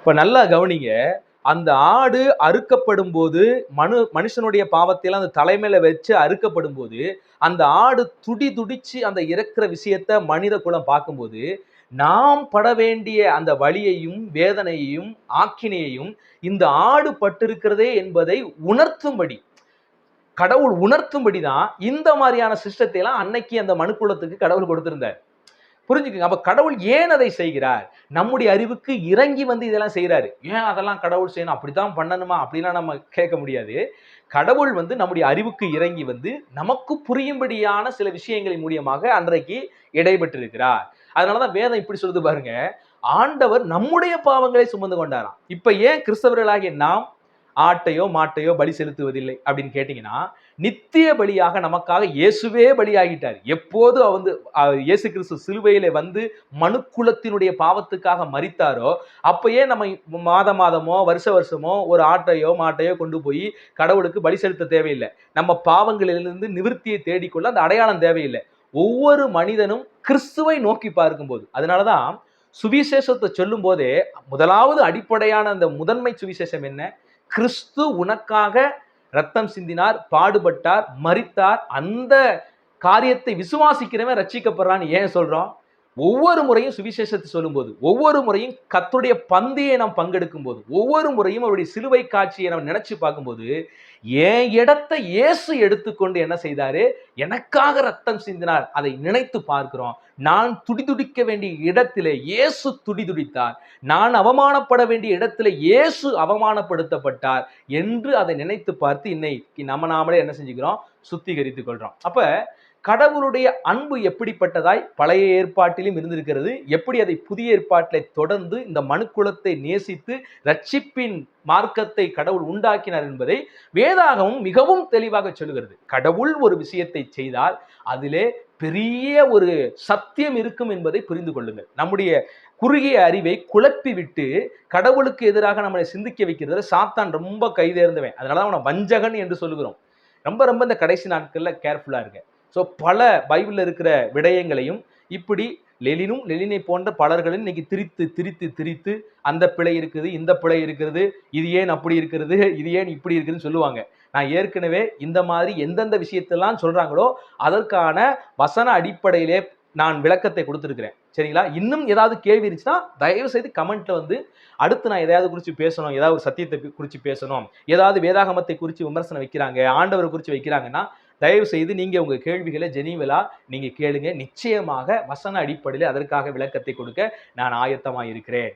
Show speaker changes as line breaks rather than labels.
இப்ப நல்லா கவனிங்க. அந்த ஆடு அறுக்கப்படும் போது மனுஷனுடைய பாவத்தையெல்லாம் அந்த தலைமையில வச்சு அறுக்கப்படும் போது, அந்த ஆடு துடி துடிச்சு அந்த இறக்குற விஷயத்த மனித குலம் பார்க்கும்போது, நாம் பட வேண்டிய அந்த வலியையும், வேதனையையும், ஆக்கினையையும் இந்த ஆடு பட்டிருக்கிறதே என்பதை உணர்த்தும்படி, கடவுள் உணர்த்தும்படி தான் இந்த மாரியான சிஸ்டத்தை எல்லாம் அன்னைக்கு அந்த மனுக்குலத்துக்கு கடவுள் கொடுத்திருந்தார். புரிஞ்சுக்கங்க. அப்ப கடவுள் ஏன் அதை செய்கிறார்? நம்முடைய அறிவுக்கு இறங்கி வந்து இதெல்லாம் செய்றாரு. ஏன் அதெல்லாம் கடவுள் செய்யணும்? அப்படித்தான் பண்ணணுமா? அப்படிலாம் நம்ம கேட்க முடியாது. கடவுள் வந்து நம்முடைய அறிவுக்கு இறங்கி வந்து நமக்கு புரியும்படியான சில விஷயங்களின் மூலியமாக அன்றைக்கு இடைபெற்றிருக்கிறார். அதனாலதான் வேதம் இப்படி சொல்லுது பாருங்க. ஆண்டவர் நம்முடைய பாவங்களை சுமந்து கொண்டாராம். இப்ப ஏன் கிறிஸ்தவர்களாகிய நாம் ஆட்டையோ மாட்டையோ பலி செலுத்துவதில்லை அப்படின்னு கேட்டீங்கன்னா, நித்திய பலியாக நமக்காக இயேசுவே பலியாகிட்டார். எப்போது வந்து இயேசு கிறிஸ்து சிலுவையிலே வந்து மனுக்குலத்தினுடைய பாவத்துக்காக மரித்தாரோ, அப்பயே நம்ம மாதமோ வருஷமோ ஒரு ஆட்டையோ மாட்டையோ கொண்டு போய் கடவுளுக்கு பலி செலுத்த தேவையில்லை. நம்ம பாவங்களிலிருந்து நிவிர்த்தியை தேடிக்கொள்ள அந்த அடையாளம் தேவையில்லை. ஒவ்வொரு மனிதனும் கிறிஸ்துவை நோக்கி பார்க்கும்போது, அதனாலதான் சுவிசேஷத்தை சொல்லும் போதே முதலாவது அடிப்படையான அந்த முதன்மை சுவிசேஷம் என்ன? கிறிஸ்து உனக்காக ரத்தம் சிந்தினார், பாடுபட்டார், மரித்தார். அந்த காரியத்தை விசுவாசிக்கிறவன் ரட்சிக்கப்படுறான்னு ஏன் சொல்றோம்? ஒவ்வொரு முறையும் சுவிசேஷத்தை சொல்லும்போது, ஒவ்வொரு முறையும் கர்த்தருடைய பந்தியை நாம் பங்கெடுக்கும் போது, ஒவ்வொரு முறையும் அவருடைய சிலுவை காட்சியை நம்ம நினைச்சு பார்க்கும்போது, என் இடத்தை இயேசு எடுத்துக்கொண்டு என்ன செய்தாரு? எனக்காக ரத்தம் சிந்தினார். அதை நினைத்து பார்க்கிறோம். நான் துடிதுடிக்க வேண்டிய இடத்திலே இயேசு துடிதுடித்தார். நான் அவமானப்பட வேண்டிய இடத்துல இயேசு அவமானப்படுத்தப்பட்டார் என்று அதை நினைத்து பார்த்து இன்னைக்கு நாமளே என்ன செஞ்சுக்கிறோம்? சுத்திகரித்துக் கொள்றோம். அப்ப கடவுளுடைய அன்பு எப்படிப்பட்டதாய் பழைய ஏற்பாட்டிலும் இருந்திருக்கிறது, எப்படி அதை புதிய ஏற்பாட்டிலே தொடர்ந்து இந்த மனுக்குலத்தை நேசித்து ரட்சிப்பின் மார்க்கத்தை கடவுள் உண்டாக்கினார் என்பதை வேதாகமும் மிகவும் தெளிவாக சொல்லுகிறது. கடவுள் ஒரு விஷயத்தை செய்தால் அதிலே பெரிய ஒரு சத்தியம் இருக்கும் என்பதை புரிந்து கொள்ளுங்கள். நம்முடைய குறுகிய அறிவை குழப்பி விட்டு கடவுளுக்கு எதிராக நம்மளை சிந்திக்க வைக்கிறதுல சாத்தான் ரொம்ப கைதேர்ந்தவன். அதனால அவனை வஞ்சகன் என்று சொல்லுகிறோம். ரொம்ப இந்த கடைசி நாட்கள்ல கேர்ஃபுல்லா இருங்க. ஸோ பல பைபிளில் இருக்கிற விடயங்களையும் இப்படி லெனினை போன்ற பலர்களும் இன்னைக்கு திரித்து அந்த பிழை இருக்குது, இந்த பிழை இருக்கிறது, இது ஏன் அப்படி இருக்கிறது, இது ஏன் இப்படி இருக்குதுன்னு சொல்லுவாங்க. நான் ஏற்கனவே இந்த மாதிரி எந்தெந்த விஷயத்தெல்லாம் சொல்றாங்களோ அதற்கான வசன அடிப்படையிலே நான் விளக்கத்தை கொடுத்துருக்கிறேன். சரிங்களா? இன்னும் ஏதாவது கேள்வி இருந்துச்சுன்னா தயவு செய்து கமெண்ட்ல வந்து அடுத்து நான் எதையாவது குறித்து பேசணும், ஏதாவது ஒரு சத்தியத்தை குறித்து பேசணும், ஏதாவது வேதாகமத்தை குறித்து விமர்சனம் வைக்கிறாங்க, ஆண்டவரை குறித்து வைக்கிறாங்கன்னா தயவு செய்து நீங்க உங்க கேள்விகளை ஜெனீவலா நீங்க கேளுங்க. நிச்சயமாக வசன அடிப்படையில் அதற்காக விளக்கத்தை கொடுக்க நான் ஆயத்தமாக இருக்கிறேன்.